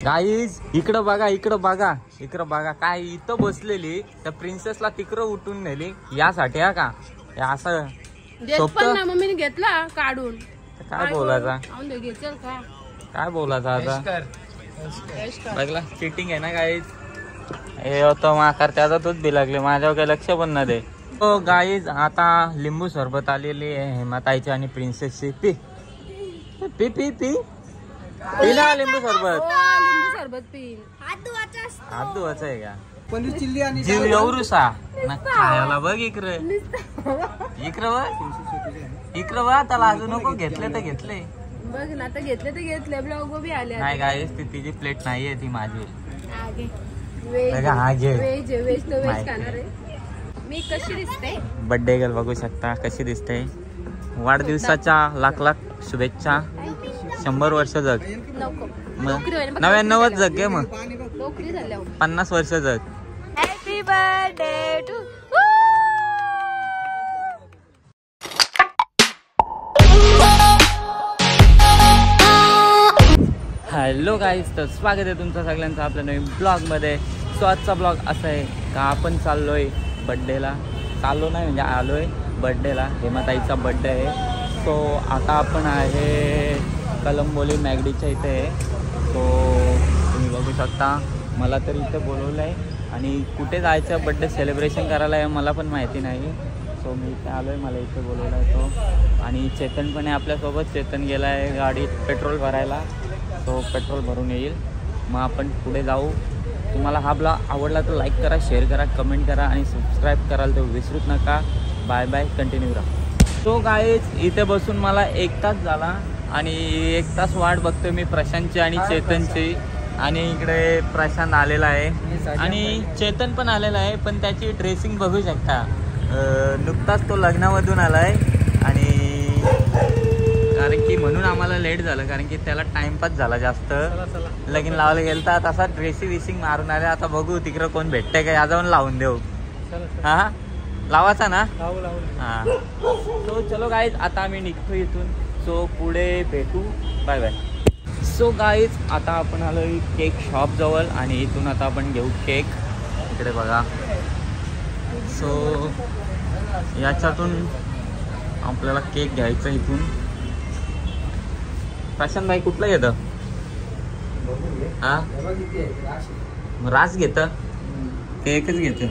Guys इकडं बघा काय इथं बसलेली त्या प्रिन्सेसला तिकडं उठून नेली यासाठी हा का असं मम्मीने घेतला काढून काय बोलायचा काय बोलायचं आता बघला चिटिंग आहे ना गाईज हे होतं माकार त्याचा तूच बी लागले माझ्यावर काही लक्ष पण न दे. तो गाईज आता लिंबू सरबत आलेली आहे हेमाताईची आणि प्रिन्सेसची पी पी पी पी पिला लिंबू सरबत हात धुवायचा आहे का पनीर चिल्ली आणि जीव एवढूसा ना खायला बघ इकडं बघ त्याला अजून नको घेतले तर घेतले बघ ना आता घेतले ब्लॉग गोबी आले नाही गाईस ती तिची प्लेट नाहीये ती माझी व्हेज खाणार आहे मी. कशी दिसते बर्थडे गर्ल बघू शकता कशी दिसते. वाढदिवसाच्या लाख लाख शुभेच्छा. 100 वर्ष जग 99 जग घे मग 50 वर्ष जग. हॅपी बर्थडे टू हॅलो गाईस तर स्वागत आहे तुमचं सगळ्यांचं आपल्या नवीन ब्लॉगमध्ये. सो आजचा ब्लॉग असा आहे का आपण चाललोय बड्डेला. चाललो नाही म्हणजे आलोय बड्डेला. हेमाताईचा बड्डे आहे. सो आता आपण आहे कलंबोली मॅगडीच्या इथे आहे. सो तुम्ही बघू शकता मला तर इथे बोलवलं आहे आणि कुठे जायचं बड्डे सेलिब्रेशन करायला आहे मला पण माहिती नाही. सो मी इथे आलो आहे मला इथे बोलवलं आहे तो. आणि चेतन पण आहे आपल्यासोबत. चेतन गेला आहे गाडीत पेट्रोल भरायला. तो पेट्रोल भरून येईल मग आपण पुढे जाऊ. तुम्हाला हा ब्लॉग आवडला तर लाईक करा, शेअर करा, कमेंट करा आणि सबस्क्राईब करायला तर विसरूच नका. बाय बाय, कंटिन्यू राहा. तो गाईज इथे बसून मला 1 तास झाला आणि 1 तास वाट बघतोय मी प्रशांतची आणि चेतनची. आणि इकडे प्रशांत आलेला आहे आणि चेतन पण आलेला आहे पण त्याची ड्रेसिंग बघू शकता. नुकताच तो लग्नामधून आला आहे आणि कारण की म्हणून आम्हाला लेट झालं कारण की त्याला टाइमपास झाला जास्त. लगीन लावायला गेलता तसा ड्रेसिंग विसिंग मारून आले. आता बघू तिकडं कोण भेटतंय का या जाऊन लावून देऊ. हा लावायचा ना हा. सो चलो गाईज आता आम्ही निघतो इथून. सो पुढे भेटू. Bye bye. सो गाईज आता आपण आलो केक शॉप जवळ आणि इथून आता आपण घेऊ केक. इकडे बघा. सो याच्यातून आपल्याला केक घ्यायचा इथून. प्रशांत भाई कुठला घेतं हा रास घेतं ते एकच घेतं.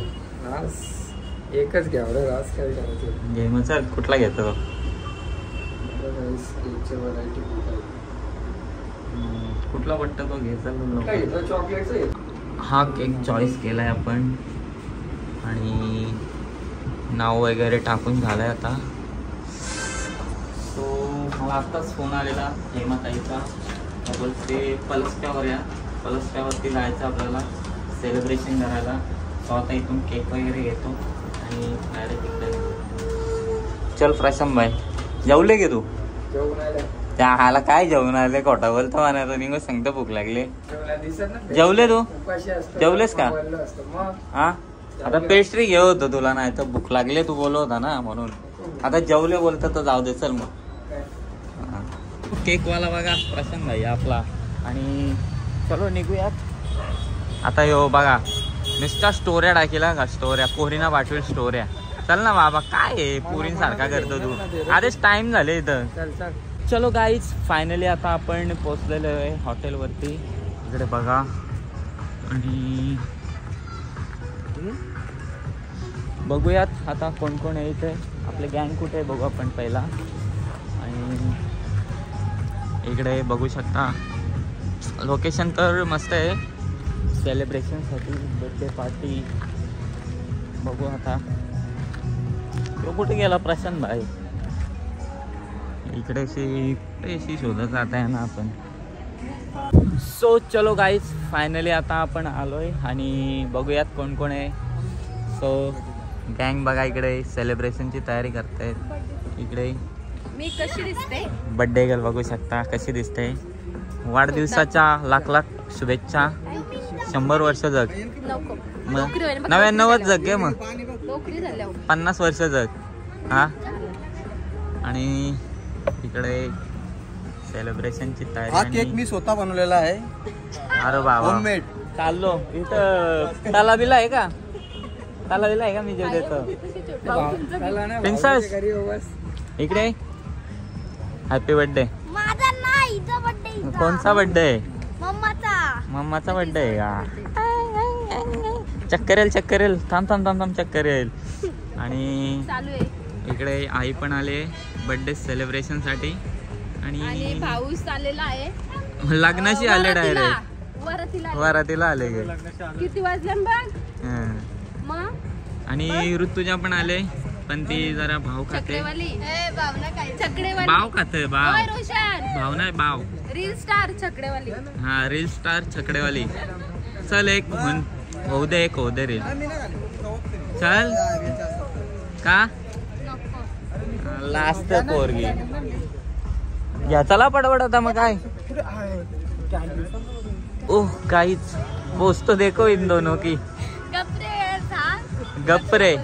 एकच घ्या रास काय करायचं घे मग चल कुठला घेतो. कुठला वाटतं तो घ्यायचा चॉकलेट. हा केक चॉईस केलाय आपण आणि नाव वगैरे टाकून झालंय आता. सो मला आत्ताच फोन आलेला हेमाताईचा. बोलते पलसट्यावर या पलसट्यावरती जायचं आपल्याला सेलिब्रेशन करायला. सो आता इथून केक वगैरे घेतो आणि डायरेक्ट इकडे चल. प्रशांत भाई जेवले गे तू त्या हाला काय जेवण आले खोटा बोलतो म्हणायला निघून सांगतो भूक लागले. जेवले तू जेवलेस का हा. आता पेस्ट्री घेऊ होतं तुला नाही तर भूक लागले तू बोलव होता ना म्हणून. आता जेवले बोलतं तर जाऊ दे चल मग. केकवाला बघा प्रशांत भाई आपला आणि चलो निघूयात. आता यो बघा नुसता स्टोऱ्या टाकीला का स्टोऱ्या पोरीना पाठवेल स्टोऱ्या. चल ना बाबा काय आहे पोरींसारखा करतो तू. आधीच टाइम झाले इथं. चलो गाईज फायनली आता आपण पोचलेलो आहे हॉटेलवरती. इकडे बघा आणि बघूयात आता कोण कोण आहे इथे. आपले गँग कुठे आहे बघू आपण पहिला. आणि इकडे बघू शकता लोकेशन तर मस्त आहे सेलिब्रेशनसाठी बर्थडे पार्टी. बघू आता तो कुठे गेला प्रशांत भाई. इकडे अशी शोधत जात आहे ना आपण. सो चलो गाईज फायनली आता आपण आलोय आणि बघूयात कोण कोण आहे. सो गँग बघा इकडे सेलिब्रेशनची तयारी करतायत. इकडे मी कशी दिसते बर्थडे गर्ल बघू शकता कशी दिसते. वाढदिवसाच्या लाख लाख शुभेच्छा. 100 वर्ष जग 99 जग घे मग 50 वर्ष जग हा. आणि इकडे सेलिब्रेशनची तयारी. हा केक मी स्वतः बनवलेला आहे, अरे बाबा होममेड. चाललो इथं. ताला बिला आहे का? ताला बिला आहे का? मी जेव देतो. प्रिन्सेस इकडे. Happy birthday. माझा नाही, हिचा बर्थडे. कोणचा बर्थडे? मम्माचा. मम्माचा बर्थडे आहे का? चक्कर येईल, चक्कर येईल. थांब थांब थांब थांब, चक्कर येईल. आणि चालू आहे. इकडे आई पण आले बर्थडे सेलिब्रेशन साठी. आणि आणि पाऊस आलेला आहे. लग्नाशी आले डायरेक्ट. वरातीला. वरातीला आले गे. किती वाजले बघ हं. मग. आणि ऋतुजा पण आले, पण ती जरा भाव खाते. चक्रेवाली. भावना काय? चक्रेवाली. भाव खाते भाव. ओय रोशन. भाव नाही भाव. रील स्टार चक्रेवाली. हा रील स्टार छकडेवाली. चल एक होऊ दे, एक होऊ दे रील. चल का लास्ट पोरगी घ्या. चला पडवड होता मग काय. ओह काहीच पोचतो देखो इन दोनों की. गपरे सांग. गप्परे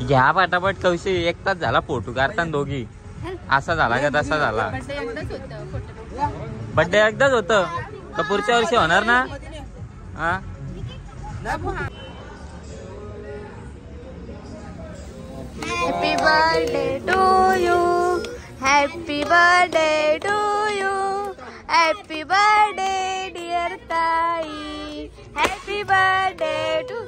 घ्या पटापट. कौशी एक तास झाला फोटो काढताना दोघी. असा झाला का तसा झाला. बर्थडे एकदाच होतं फोटो. बर्थडे एकदाच होतं तर पुढच्या वर्षी होणार ना. हा happy birthday to you. Happy birthday to you. Happy birthday dear ताई. Happy birthday to.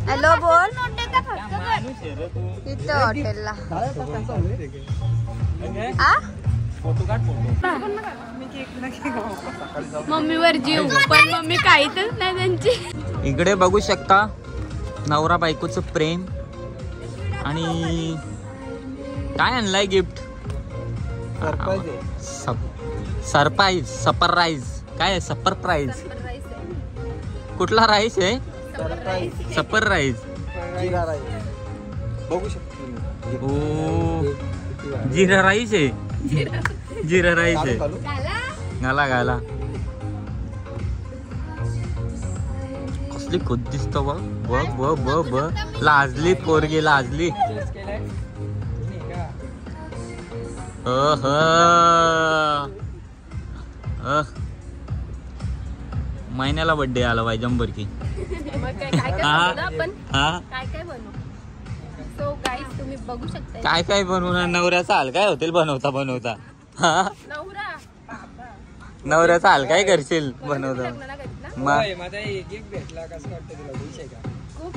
हॅलो बोल. इथं हॉटेलला. फोटो काढ फोटो. मम्मीवर जीव, पण मम्मी काहीतच नाही त्यांची. इकडे बघू शकता नवरा बायकोचं प्रेम. आणि काय आणलाय गिफ्ट? सरप्राईज. सरप्राईज काय आहे? सरप्राईज. कुठला राईस आहे? सपर राईस. बघू शकतो. ओ जिरा राईस आहे. जिरा राईस आहे. घाला घाला. कसली खुद दिसतो बघ बघ बघ बघ बघ. लाजली पोरगी लाजली. महिन्याला बर्थडे आला पाहिजे जंबर की. आपण काय काय बनवू. सो गाईस तुम्ही बघू शकता. काय काय बनवणार? नवऱ्याचा हाल काय होतील बनवता बनवता. हा नवरा नवऱ्याचा हाल काय करशील बनवता. मग माझा एक एक भेटला कसं वाटतं तुला? खुश आहे का? खूप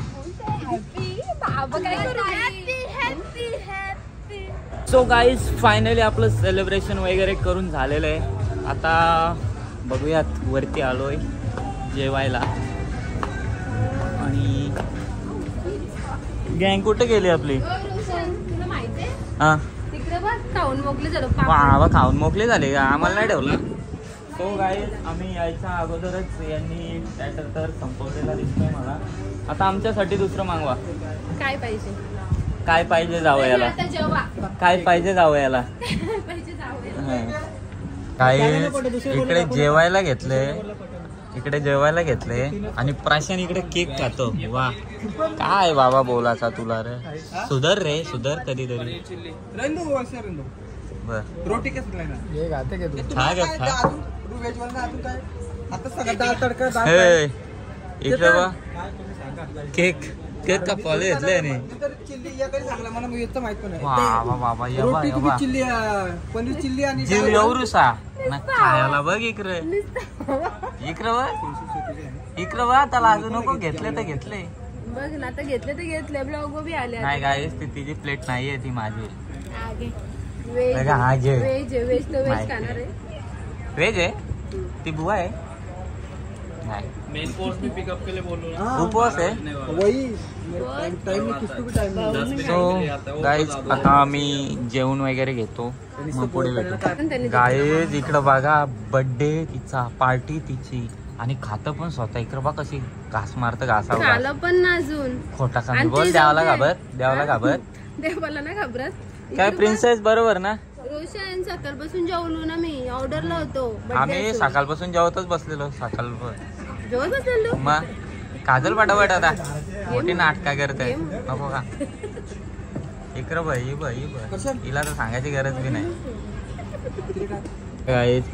हॅपी. बाबा काय करू. Happy happy happy. So guys finally आपलं सेलिब्रेशन वगैरे करून झालेलं आहे. आता बघूयात वरती आलोय जेवायला. आणि गँग कुठे गेली आपली? तुला माहितीये हा तिकडे बघ खाऊन मोकळे झालो. वा खाऊन मोकळे झाले का? आम्हाला नाही ठेवलं. सो गाईज आम्ही यायच्या अगोदरच यांनी बॅटर तर संपवलेला दिसतोय मला. आता आमच्यासाठी दुसरं मागवा. काय पाहिजे? काय पाहिजे जावयाला? आता जेवा. काय पाहिजे जावयाला? पाहिजे जाऊया. काय इकडे जेवायला घेतले. इकडे जेवायला घेतले आणि प्राशन इकडे केक खातो. वा काय बाबा बोलाचा तुला रे. सुधर रे सुधर कधीतरी. बर रोटी कसं ना हे घाते का तू? खा ग खा. तू वेज वाला अजून काय? आता सगळं डाळ तडका डाळ हे इकडे बा केक केक कापवाले घेतले आणि चिल्ली या काही सांगला मला येतं माहित पण नाही. वा वा बाबा यबा रोटी यबा चिल्ली पनीर चिल्ली आणि जीव एवढूसा ना खायला बघ इकडे. इकडे बघ इकडे बघ. त्याला अजून नको. घेतले तर घेतले. बघ ना आता घेतले ब्लॉग बी आले. नाही काय ती तिची प्लेट नाहीये ती माझी. आगे वेज बघा, हा घे. वेज वेज तो वेज माहिती खाणार आहे. आहे. व्हेज आहे ती बुवा आहे. नाही मेन कोर्स भी पिकअप के लिए बोल रहा हाँ, उपवास आहे. वही टाइम में किसको भी टाइम नहीं. सो गाईज आता आम्ही जेवण वगैरे घेतो मग पुढे भेटू. गाईज इकडं बघा बर्थडे तिचा पार्टी तिची आणि खातं पण स्वतः. इकडं बघा कशी घास मारतं घासावर. खालं पण ना अजून. खोटा आणि सांग ते बोल. द्यावाला जाऊ दे. घाबत द्यावाला घाबत. देवाला ना घाबरत. काय प्रिन्सेस बरोबर ना? रोशन सकाळपासून जेवलो ना मी, ऑर्डरला होतो. आम्ही सकाळपासून जेवतच बसलेलो. सकाळ जेवत बसलेलो. मग काजल पटापट आता मोठी नाटका करते नको का? इकडं बाई हिला तर सांगायची गरज बी नाही.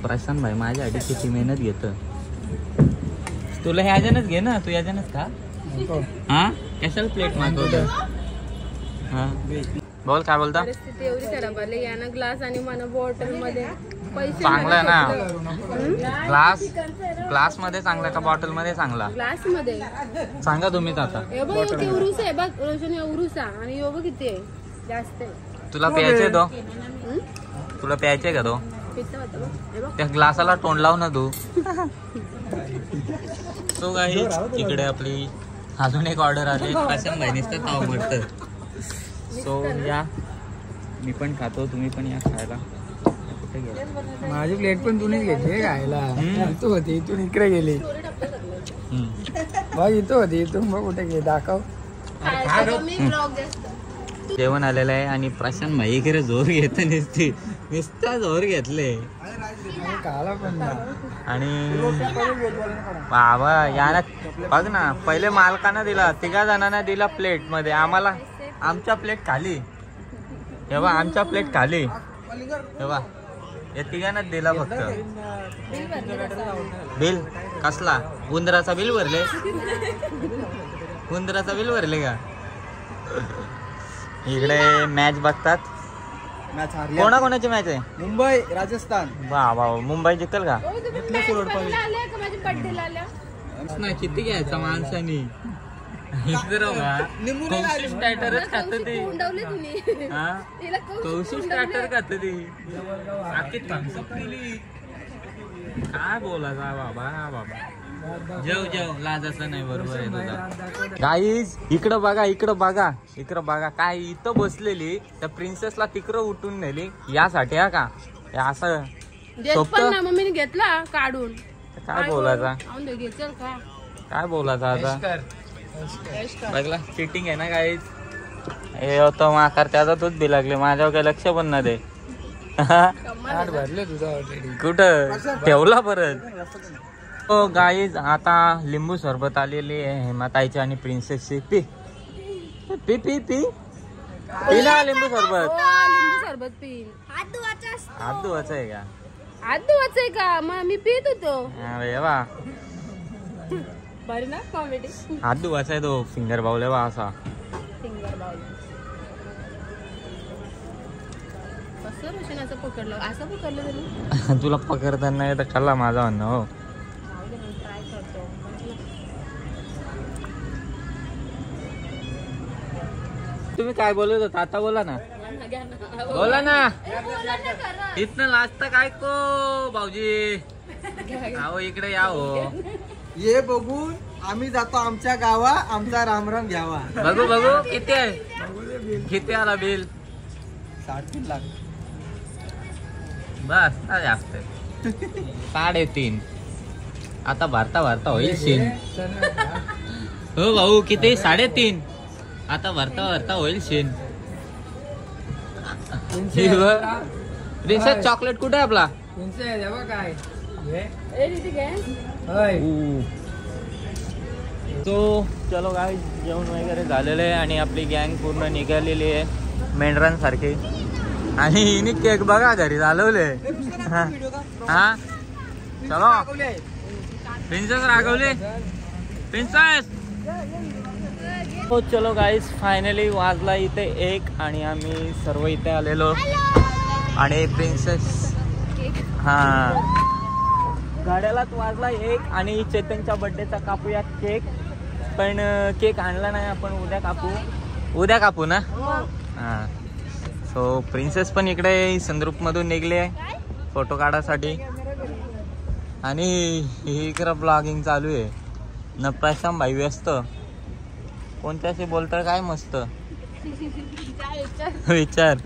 प्रशांत भाई माझ्यासाठी किती मेहनत घेत. तुला ह्याच्यानंच घे ना, तू याच्यानंच का? हा कशाला प्लेट मागवतो? हा बोल काय बोलता? परिस्थिती एवढी खराब आली. यानं ग्लास आणि मला बॉटल मध्ये पैसे चांगला आहे ना ग्लास मध्ये चांगला का बॉटल मध्ये चांगला? ग्लास मध्ये सांगा तुम्हीच आता. हे बघ एवढूस आहे बघ रोशन, एवढूसा. आणि यो बघ किती आहे, जास्त आहे. तुला प्यायचे तो? तुला प्यायचे का तो? पित्त होतं बघ. हे बघ त्या ग्लासाला तोंड लाव ना तू. सो गाईज इकडे आपली अजून एक ऑर्डर आली. प्रशांत भाई नुसतं ताव म्हणतं. सो या मी पण खातो, तुम्ही पण या खायला. कुठे गेला? माझी प्लेट पण तुम्हीच घेतली खायला. इथं होती, इथून इकडे गेली. बघ इथं होती, इथून बघ कुठे गेली, दाखव. मी ब्लॉग जास्त. जेवण आलेलं आहे आणि प्रशांत भाई इकडे जोर घेत नुसता जोर घेतले. खाला पण ना. आणि बाबा याला बघ ना, पहिले मालकानं दिला, 3 जणांना दिला प्लेट मध्ये. आम्हाला आमच्या प्लेट खाली. तेव्हा आमच्या प्लेट खाली तेव्हा या 3घांनाच दिला फक्त. बिल कसला? उंदराचा बिल भरले? उंदराचा बिल भरले का? इकडे मॅच बघतात. कोणाकोणाची मॅच आहे? मुंबई राजस्थान. वा मुंबई जिंकल का? बर्थडे किती घ्यायचा माणसानी? कौशी स्टार्टरच खात ते. कौशी स्टार्टर खात ते. थम्सअप दिली. काय बोलायचा बाबा. जेव लाज असं नाही. बरोबर आहे तुझा. गाईज इकडं बघा काय इथं बसलेली त्या प्रिन्सेसला तिकडं उठून नेली यासाठी. हा का असं सोपं? मम्मीने घेतला काढून. काय बोलायचा? काय बोलायचा आता? बघला चिटिंग आहे ना गाईज. हे होतं माकार त्याचा तूच बी लागले. माझ्यावर काही लक्ष पण ना दे. भरले तुझा ऑलरेडी. कुठं ठेवला परत? हो गाईज आता लिंबू सरबत आलेली आहे हेमाताईची आणि प्रिन्सेसची. पी ना लिंबू सरबत. लिंबू सरबत पी. हात धुवायचं आहे का? हात धुवायचंय का? मग मी पित होतो. अरे वा बरी ना कॉमेडी. हात धुवायचा आहे तो फिंगर बाउल वा असा. फिंगर बाउल कसं रोशन असं पकडलं? असं पकडलं तरी तुला पकडताना येतं खाल्ला माझा म्हणणं. हो ट्राय करतो. तुम्ही काय बोलत होता आता? बोला ना. इथनं लाजता काय को भाऊजी? अहो इकडे या हो. ये बघून आम्ही जातो आमच्या गावा, आमचा रामराम घ्यावा. बघू किती आहे? किती आला बिल? 3.5 लाख. बस जास्त 3.5. आता भरता होईल सीन. हो भाऊ किती? 3.5. आता भरता होईल सीन. प्रिन्सेस चॉकलेट कुठे आहे आपला? काय तो चलो गाईज जेवण वगैरे झालेलं आहे आणि आपली गँग पूर्ण निघालेली आहे मेंढरांसारखी. आणि हिने केक बघा घरी चालवले. हा चलो प्रिन्सेस रागवले. प्रिन्सेस हो चलो गाईज फायनली वाजला इथे 1 आणि आम्ही सर्व इथे आलेलो. आणि प्रिन्सेस गाड्यालाच वाजला 1 आणि चेतनच्या बर्थडेचा कापूया केक. पण केक आणला नाही आपण. उद्या कापू ना. हां सो प्रिन्सेस पण इकडे संद्रूपमधून निघले आहे फोटो काढायसाठी. आणि इकडं ब्लॉगिंग चालू आहे. न प्रशांत भाई व्यस्त. कोणत्याशी बोलतं काय मस्त विचार.